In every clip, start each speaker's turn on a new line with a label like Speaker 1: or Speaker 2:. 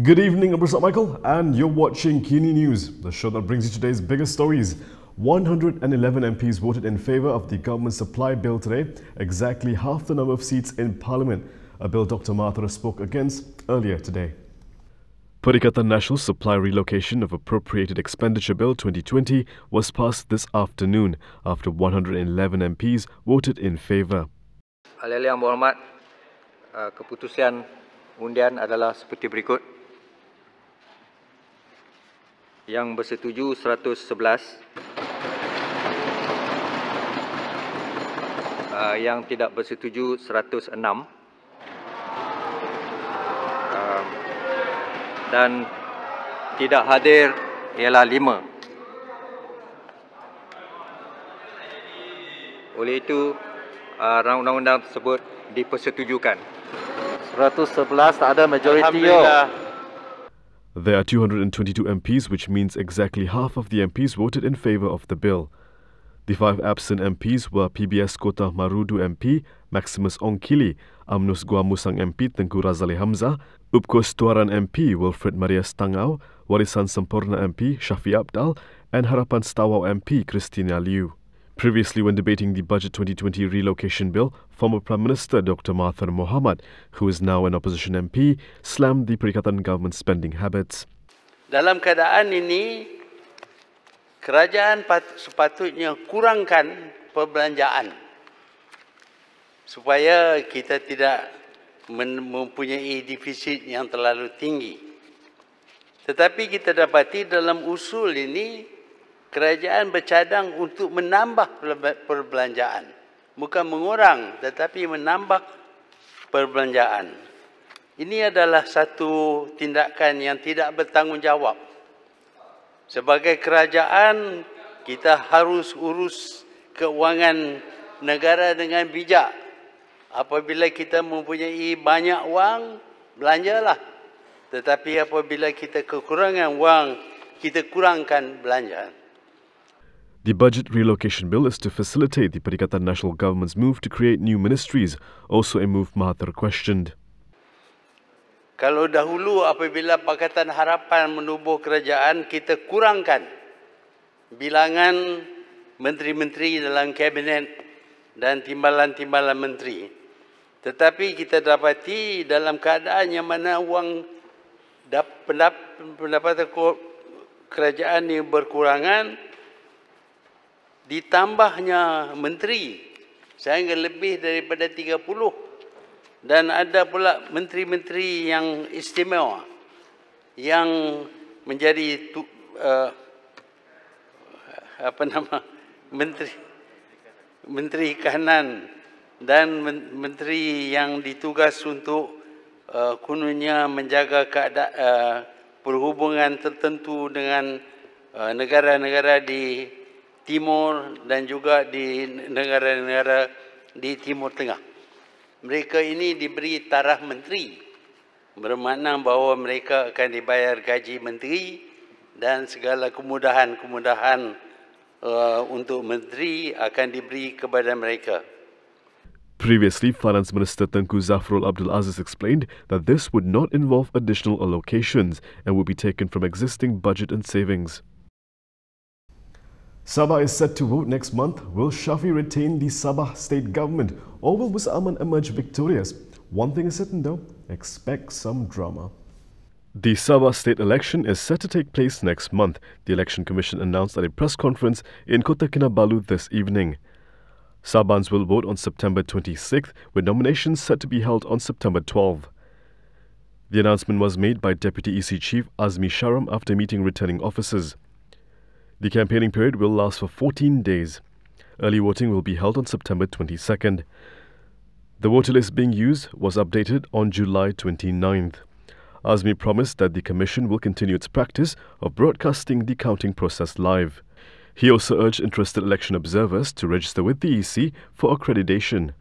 Speaker 1: Good evening, I'm Michael, and you're watching Kini News, the show that brings you today's biggest stories. 111 MPs voted in favour of the government supply bill today, exactly half the number of seats in Parliament, a bill Dr Mahathir spoke against earlier today. Perikatan National Supply Relocation of Appropriated Expenditure Bill 2020 was passed this afternoon after 111 MPs voted in favour.
Speaker 2: Ahli-ahli yang berhormat, keputusan undian adalah seperti berikut. Yang bersetuju 111, yang tidak bersetuju 106, dan tidak hadir ialah 5. Oleh itu, rancangan undang-undang tersebut dipersetujukan.
Speaker 3: 111 tak ada majoriti.
Speaker 1: There are 222 MPs, which means exactly half of the MPs voted in favour of the bill. The 5 absent MPs were PBS Kota Marudu MP, Maximus Ongkili, UMNOS Gua Musang MP Tengku Razali Hamzah, UPKOS Tuaran MP Wilfred Maria Stangau, Warisan Sempurna MP Shafi Abdal, and Harapan Stawau MP Christina Liu. Previously, when debating the Budget 2020 Reallocation Bill, former Prime Minister Dr Mahathir Mohamad, who is now an opposition MP, slammed the Perikatan government spending habits.
Speaker 3: Dalam keadaan ini, kerajaan sepatutnya kurangkan perbelanjaan supaya kita tidak mempunyai defisit yang terlalu tinggi. Tetapi kita dapati dalam usul ini, kerajaan bercadang untuk menambah perbelanjaan. Bukan mengurang, tetapi menambah perbelanjaan. Ini adalah satu tindakan yang tidak bertanggungjawab. Sebagai kerajaan, kita harus urus keuangan negara dengan bijak. Apabila kita mempunyai banyak wang, belanjalah. Tetapi apabila kita kekurangan wang, kita kurangkan belanjaan.
Speaker 1: The Budget Relocation Bill is to facilitate the Perikatan National Government's move to create new ministries, also a move Mahathir questioned.
Speaker 3: Kalau dahulu apabila Pakatan Harapan menubuh kerajaan, kita kurangkan bilangan menteri-menteri dalam kabinet dan timbalan-timbalan menteri. Tetapi kita dapati dalam keadaan yang mana wang pendapatan kerajaan ini berkurangan, ditambahnya menteri sehingga lebih daripada 30, dan ada pula menteri-menteri yang istimewa yang menjadi menteri kanan dan menteri yang ditugas untuk kononnya menjaga perhubungan tertentu dengan negara-negara di Timur dan juga di negara-negara di Timur Tengah. Mereka ini diberi taraf menteri, bermakna bahawa mereka akan dibayar gaji menteri dan segala kemudahan-kemudahan untuk menteri akan diberi kepada mereka.
Speaker 1: Previously, Finance Minister Tengku Zafrul Abdul Aziz explained that this would not involve additional allocations and would be taken from existing budget and savings. Sabah is set to vote next month. Will Shafi retain the Sabah state government, or will Musa Aman emerge victorious? One thing is certain though, expect some drama. The Sabah state election is set to take place next month, the Election Commission announced at a press conference in Kota Kinabalu this evening. Sabahans will vote on September 26th, with nominations set to be held on September 12th. The announcement was made by Deputy EC Chief Azmi Sharam after meeting returning officers. The campaigning period will last for 14 days. Early voting will be held on September 22nd. The voter list being used was updated on July 29th. Azmi promised that the Commission will continue its practice of broadcasting the counting process live. He also urged interested election observers to register with the EC for accreditation.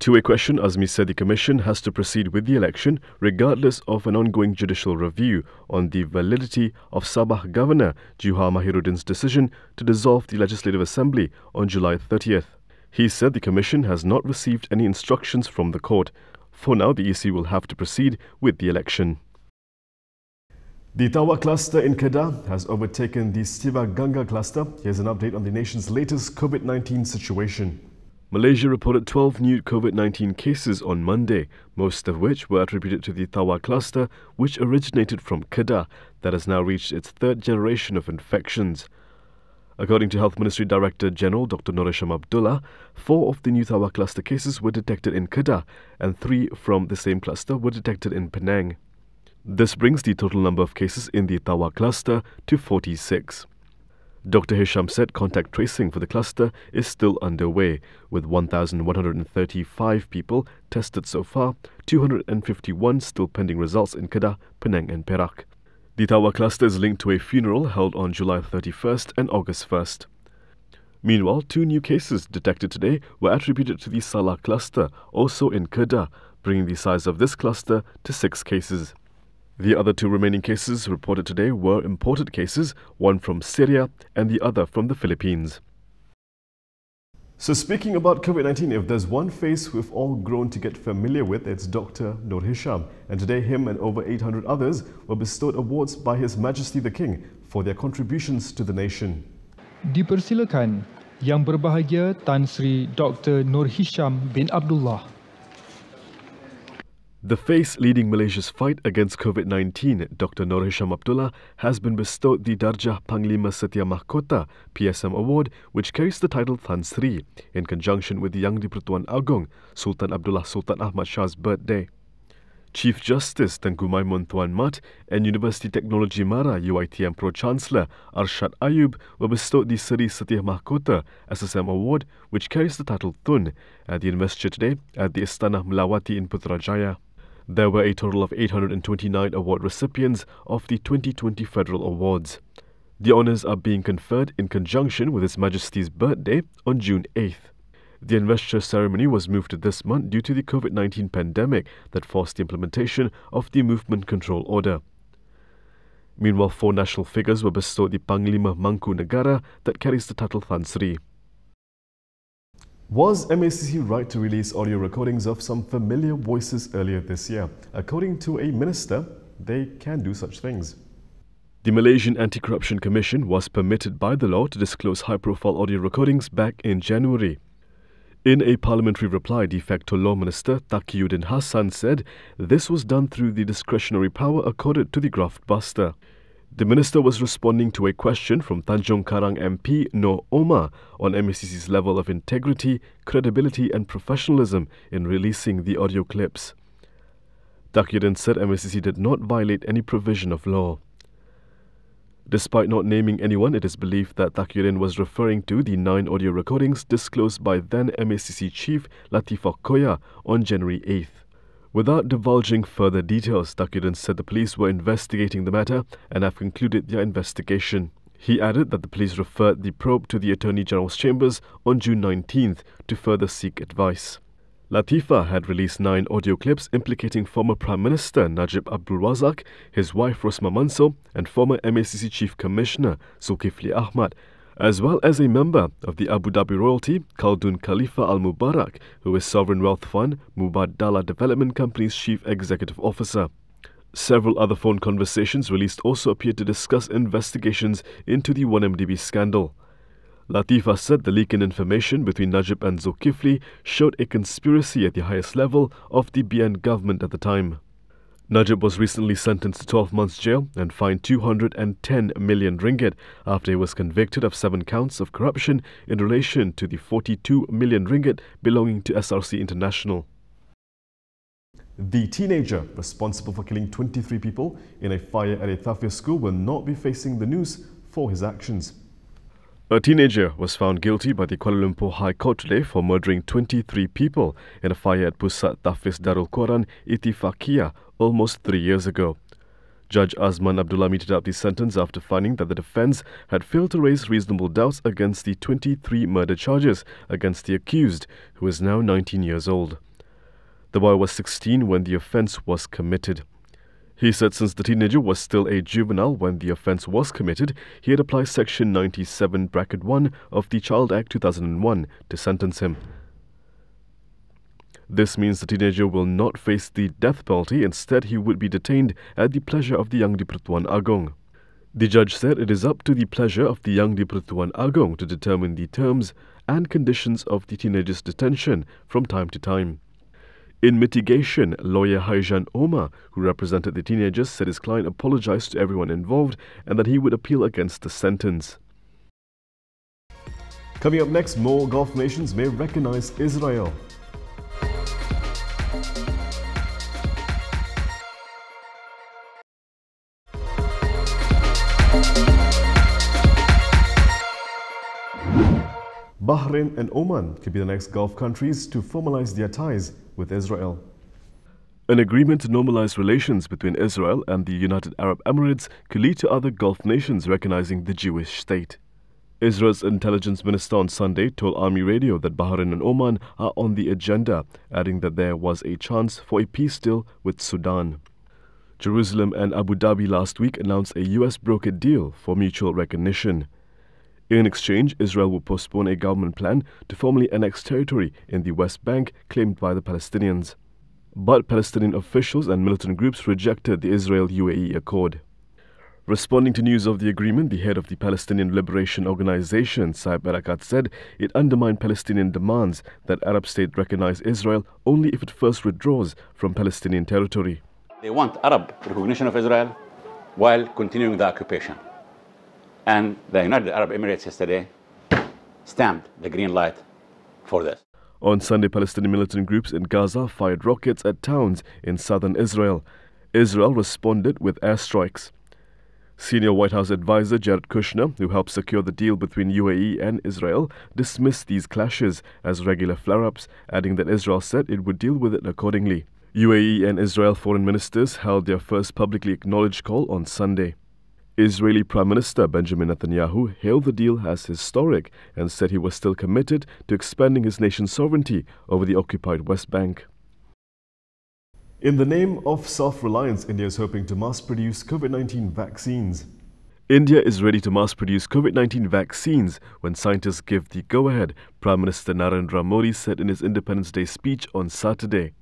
Speaker 1: To a question, Azmi said the Commission has to proceed with the election regardless of an ongoing judicial review on the validity of Sabah Governor Juha Mahiruddin's decision to dissolve the Legislative Assembly on July 30th. He said the Commission has not received any instructions from the court. For now, the EC will have to proceed with the election. The Tawa cluster in Kedah has overtaken the Sivaganga cluster. Here's an update on the nation's latest COVID-19 situation. Malaysia reported 12 new COVID-19 cases on Monday, most of which were attributed to the Tawa cluster, which originated from Kedah, that has now reached its third generation of infections. According to Health Ministry Director General Dr Mahathir Mohamad, 4 of the new Tawa cluster cases were detected in Kedah and 3 from the same cluster were detected in Penang. This brings the total number of cases in the Tawa cluster to 46. Dr Hisham said contact tracing for the cluster is still underway, with 1,135 people tested so far, 251 still pending results in Kedah, Penang and Perak. The Tawa cluster is linked to a funeral held on July 31st and August 1st. Meanwhile, 2 new cases detected today were attributed to the Salah cluster, also in Kedah, bringing the size of this cluster to 6 cases. The other 2 remaining cases reported today were imported cases, one from Syria and the other from the Philippines. So speaking about COVID-19, if there's one face we've all grown to get familiar with, it's Dr. Nur Hisham. And today him and over 800 others were bestowed awards by His Majesty the King for their contributions to the nation.
Speaker 4: Dipersilakan Yang Berbahagia Tan Sri Dr. Nur Hisham bin Abdullah.
Speaker 1: The face leading Malaysia's fight against COVID-19, Dr. Nur Hisham Abdullah, has been bestowed the Darjah Panglima Setia Mahkota PSM Award, which carries the title Tan Sri, in conjunction with the Yang di-Pertuan Agong, Sultan Abdullah Sultan Ahmad Shah's birthday. Chief Justice Tengku Maimun Tuan Mat and University Technology Mara UiTM Pro-Chancellor Arshad Ayub were bestowed the Seri Setia Mahkota SSM Award, which carries the title Tun, at the investiture today at the Istana Melawati in Putrajaya. There were a total of 829 award recipients of the 2020 Federal Awards. The honours are being conferred in conjunction with His Majesty's birthday on June 8th. The investiture ceremony was moved to this month due to the COVID-19 pandemic that forced the implementation of the Movement Control Order. Meanwhile, 4 national figures were bestowed the Panglima Mangku Negara that carries the title Tan Sri. Was MACC right to release audio recordings of some familiar voices earlier this year? According to a minister, they can do such things. The Malaysian Anti-Corruption Commission was permitted by the law to disclose high-profile audio recordings back in January. In a parliamentary reply, de facto Law Minister Taqiyuddin Hassan said this was done through the discretionary power accorded to the graftbuster. The minister was responding to a question from Tanjung Karang MP Noor Omar on MACC's level of integrity, credibility and professionalism in releasing the audio clips. Taqiyuddin said MACC did not violate any provision of law. Despite not naming anyone, it is believed that Taqiyuddin was referring to the 9 audio recordings disclosed by then MACC Chief Latifah Koya on January 8th. Without divulging further details, Taqiyuddin said the police were investigating the matter and have concluded their investigation. He added that the police referred the probe to the Attorney General's chambers on June 19th to further seek advice. Latifah had released 9 audio clips implicating former Prime Minister Najib Abdul Razak, his wife Rosmah Mansor and former MACC Chief Commissioner Zulkifli Ahmad, as well as a member of the Abu Dhabi royalty, Khaldun Khalifa Al Mubarak, who is Sovereign Wealth Fund Mubadala Development Company's Chief Executive Officer. Several other phone conversations released also appeared to discuss investigations into the 1MDB scandal. Latifah said the leak in information between Najib and Zulkifli showed a conspiracy at the highest level of the BN government at the time. Najib was recently sentenced to 12 months jail and fined 210 million ringgit after he was convicted of 7 counts of corruption in relation to the 42 million ringgit belonging to SRC International. The teenager responsible for killing 23 people in a fire at a Tafis school will not be facing the noose for his actions. A teenager was found guilty by the Kuala Lumpur High Court today for murdering 23 people in a fire at Pusat Tafis Darul Quran Ittifaqiyah almost 3 years ago. Judge Azman Abdullah meted out the sentence after finding that the defence had failed to raise reasonable doubts against the 23 murder charges against the accused, who is now 19 years old. The boy was 16 when the offence was committed. He said since the teenager was still a juvenile when the offence was committed, he had applied Section 97(1) of the Child Act 2001 to sentence him. This means the teenager will not face the death penalty. Instead, he would be detained at the pleasure of the Yang di-Pertuan Agong. The judge said it is up to the pleasure of the Yang di-Pertuan Agong to determine the terms and conditions of the teenager's detention from time to time. In mitigation, lawyer Haijan Omar, who represented the teenagers, said his client apologized to everyone involved and that he would appeal against the sentence. Coming up next, more Gulf nations may recognize Israel. Bahrain and Oman could be the next Gulf countries to formalize their ties with Israel. An agreement to normalize relations between Israel and the United Arab Emirates could lead to other Gulf nations recognizing the Jewish state. Israel's intelligence minister on Sunday told Army Radio that Bahrain and Oman are on the agenda, adding that there was a chance for a peace deal with Sudan. Jerusalem and Abu Dhabi last week announced a US-brokered deal for mutual recognition. In exchange, Israel will postpone a government plan to formally annex territory in the West Bank claimed by the Palestinians. But Palestinian officials and militant groups rejected the Israel-UAE accord. Responding to news of the agreement, the head of the Palestinian Liberation Organization, Perikatan, said it undermined Palestinian demands that Arab state recognize Israel only if it first withdraws from Palestinian territory.
Speaker 5: They want Arab recognition of Israel while continuing the occupation. And the United Arab Emirates yesterday stamped the green light for this.
Speaker 1: On Sunday, Palestinian militant groups in Gaza fired rockets at towns in southern Israel. Israel responded with airstrikes. Senior White House advisor Jared Kushner, who helped secure the deal between UAE and Israel, dismissed these clashes as regular flare-ups, adding that Israel said it would deal with it accordingly. UAE and Israel foreign ministers held their first publicly acknowledged call on Sunday. Israeli Prime Minister Benjamin Netanyahu hailed the deal as historic and said he was still committed to expanding his nation's sovereignty over the occupied West Bank. In the name of self-reliance, India is hoping to mass-produce COVID-19 vaccines. India is ready to mass-produce COVID-19 vaccines when scientists give the go-ahead, Prime Minister Narendra Modi said in his Independence Day speech on Saturday.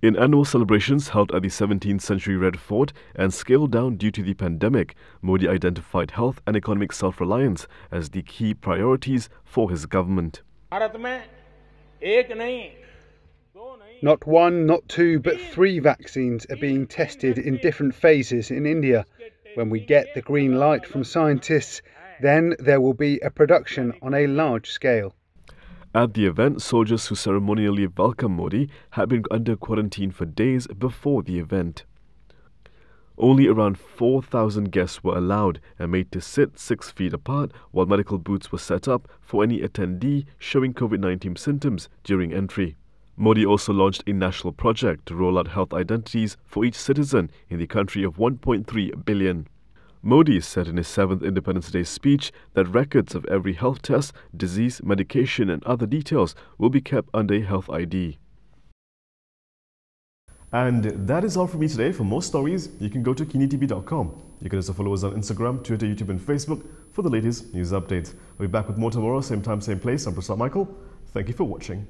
Speaker 1: In annual celebrations held at the 17th century Red Fort and scaled down due to the pandemic, Modi identified health and economic self-reliance as the key priorities for his government.
Speaker 6: Not one, not two, but 3 vaccines are being tested in different phases in India. When we get the green light from scientists, then there will be a production on a large scale.
Speaker 1: At the event, soldiers who ceremonially welcomed Modi had been under quarantine for days before the event. Only around 4,000 guests were allowed and made to sit 6 feet apart while medical booths were set up for any attendee showing COVID-19 symptoms during entry. Modi also launched a national project to roll out health identities for each citizen in the country of 1.3 billion. Modi said in his 7th Independence Day speech that records of every health test, disease, medication and other details will be kept under a health ID. And that is all from me today. For more stories, you can go to KiniTV.com. You can also follow us on Instagram, Twitter, YouTube and Facebook for the latest news updates. We'll be back with more tomorrow, same time, same place. I'm Prasad Michael. Thank you for watching.